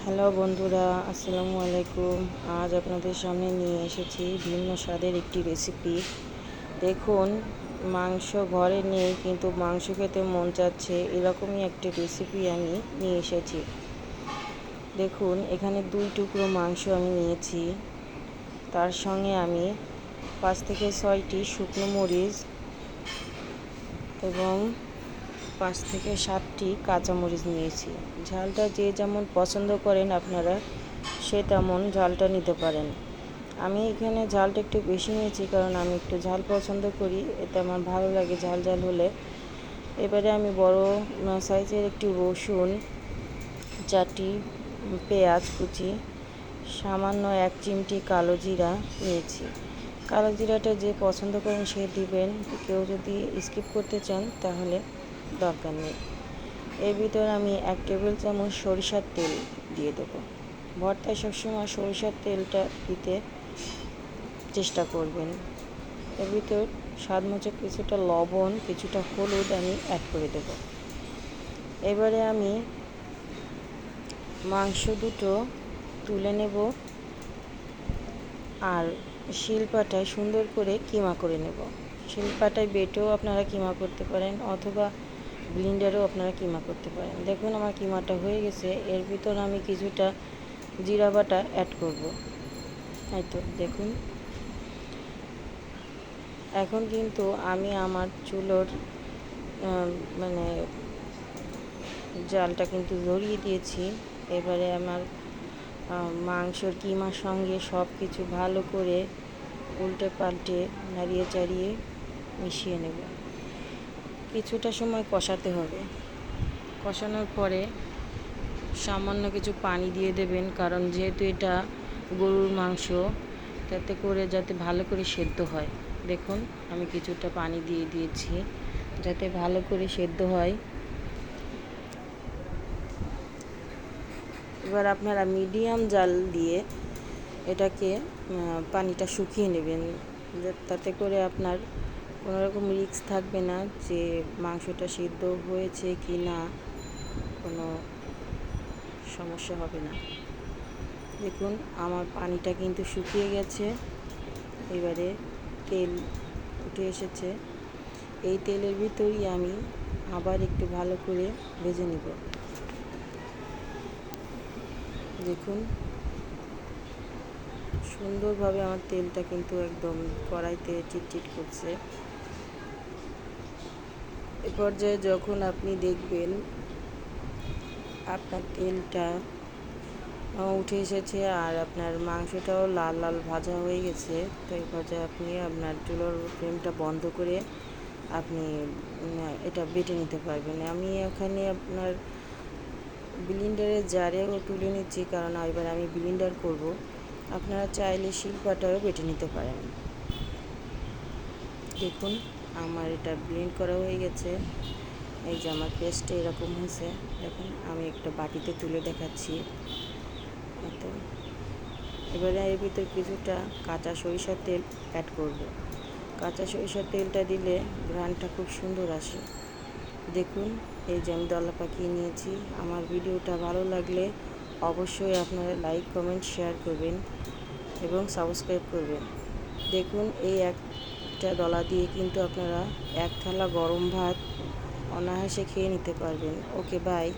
Hello বন্ধুরা, আসসালামু আলাইকুম। আজ আপনাদের সামনে নিয়ে এসেছি ভিন্ন স্বাদের একটি রেসিপি। দেখুন, মাংস ঘরে নেই কিন্তু মাংস খেতে মন চাচ্ছে, এরকমই একটি রেসিপি আমি নিয়ে এসেছি। দেখুন, এখানে 2 টুকরো মাংস আমি নিয়েছি। তার সঙ্গে আমি 5 থেকে 6টি শুকনো মরিচ এবং 5 থেকে 7টি কাঁচামরিচ নিয়েছি। ঝালটা যে যেমন পছন্দ করেন আপনারা সে তেমন ঝালটা নিতে পারেন। আমি এখানে ঝালটা একটু বেশি নিয়েছি কারণ আমি একটু ঝাল পছন্দ করি, এতে আমার ভালো লাগে ঝাল ঝাল হলে। এবারে আমি বড় সাইজের একটি রসুন, 4টি পেঁয়াজ কুচি, সামান্য 1 চিমটি কালো জিরা নিয়েছি। কালো জিরাটা যে পছন্দ করেন সে দিবেন, কেউ যদি স্কিপ করতে চান তাহলে দরকার নেই। এর ভিতর আমি 1 টেবিল চামচ সরিষার তেল দিয়ে দেবো। ভর্তায় সবসময় সরিষার তেলটা দিতে চেষ্টা করবেন। এর ভিতর স্বাদ মতো কিছুটা লবণ, কিছুটা হলুদ আমি অ্যাড করে দেব। এবারে আমি মাংস দুটো তুলে নেব আর শিলপাটায় সুন্দর করে কিমা করে নেব। শিলপাটায় বেটেও আপনারা কিমা করতে পারেন অথবা ব্লেন্ডারেও আপনারা কিমা করতে পারেন। দেখুন, আমার কিমাটা হয়ে গেছে। এর ভিতর আমি কিছুটা জিরা বাটা অ্যাড করব। এই তো দেখুন, এখন কিন্তু আমি আমার চুলোর মানে জালটা কিন্তু ধরিয়ে দিয়েছি। এবারে আমার মাংসর কিমার সঙ্গে সব কিছু ভালো করে উল্টে পাল্টে নাড়িয়ে চাড়িয়ে মিশিয়ে নেব। কিছুটা সময় কষাতে হবে। কষানোর পরে সামান্য কিছু পানি দিয়ে দেবেন, কারণ যেহেতু এটা গরুর মাংস, তাতে করে যাতে ভালো করে সেদ্ধ হয়। দেখুন, আমি কিছুটা পানি দিয়ে দিয়েছি যাতে ভালো করে সেদ্ধ হয়। এবার আপনারা মিডিয়াম জাল দিয়ে এটাকে পানিটা শুকিয়ে নেবেন, তাতে করে আপনার কোনো রকম রিস্ক থাকবে না যে মাংসটা সিদ্ধ হয়েছে কি না, কোনো সমস্যা হবে না। দেখুন, আমার পানিটা কিন্তু শুকিয়ে গেছে। এবারে তেল উঠে এসেছে। এই তেলের ভিতরেই আমি আবার একটু ভালো করে ভেজে নেব। দেখুন, সুন্দরভাবে আমার তেলটা কিন্তু একদম কড়াইতে চিটচিট করছে। এ পর্যায়ে যখন আপনি দেখবেন আপনার তেলটা উঠে এসেছে আর আপনার মাংসটাও লাল লাল ভাজা হয়ে গেছে, তো এই পর্যায়ে আপনি আপনার চুলার ফ্লেমটা বন্ধ করে আপনি এটা বেটে নিতে পারবেন। আমি এখানে আপনার ব্লেন্ডারের জারেও তুলে নিচ্ছি, কারণ এবার আমি ব্লেন্ডার করব। আপনারা চাইলে শিলপাটায়ও বেটে নিতে পারেন। দেখুন, আমার এটা ব্লেন্ড করা হয়ে গেছে। এই যে আমার পেস্টটা এরকম হয়েছে। দেখুন, আমি একটা বাটিতে তুলে দেখাচ্ছি। তো এবারে এর ভিতর কিছুটা কাঁচা সরিষার তেল অ্যাড করব। কাঁচা সরিষার তেলটা দিলে ঘ্রাণটা খুব সুন্দর আসে। দেখুন, এই যে আমি দলা পাকিয়ে নিয়েছি। আমার ভিডিওটা ভালো লাগলে অবশ্যই আপনারা লাইক, কমেন্ট, শেয়ার করবেন এবং সাবস্ক্রাইব করবেন। দেখুন, এই একটা দলা দিয়ে কিন্তু আপনারা 1 থালা গরম ভাত অনায়াসে খেয়ে নিতে পারবেন। ওকে, বাই।